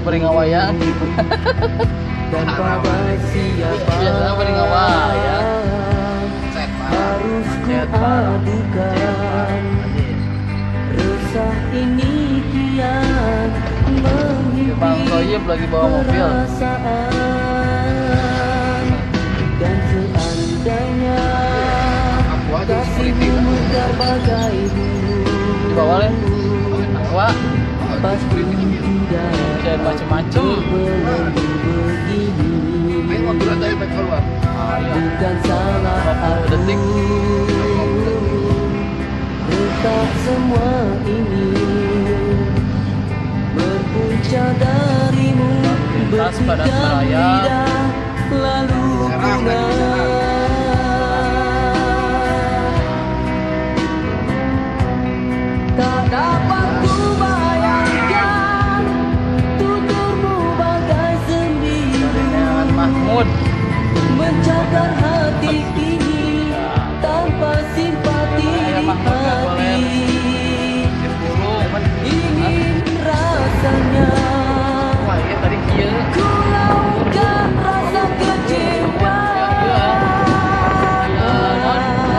beri ngawayang. Biasanya beri ngawayang. Set parah. Resah ini kian Bang Soyib lagi bawa mobil. Dan seandainya kasihmu terbagai Di bawah len. Aqua. pasti tidak Dan macem-macem. begini. Bukan salah 40 detik. Retak semua ini berpunca darimu. Lintas padat Bertiga merayap. lidah lalu punah. Tak dapat ku bayangkan tuturmu bagai Dengan sembilu Mahmud. mencakar hati ini tanpa simpati di hati. Ingin rasanya Tadi kia. ku lakukan rasa kecewa.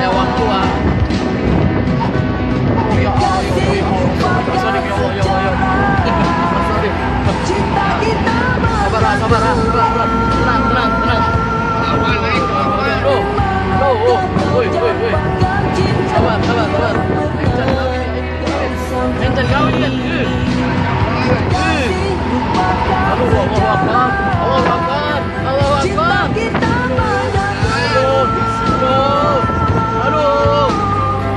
Ya waktu ah. Cinta kita Sabar. Tenang. Woi. Sabar. Encen kawin kan. Allah Akbar. Aduh.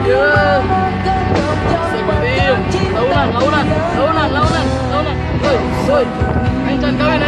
Ya. Launan. Woi. Encen kawin.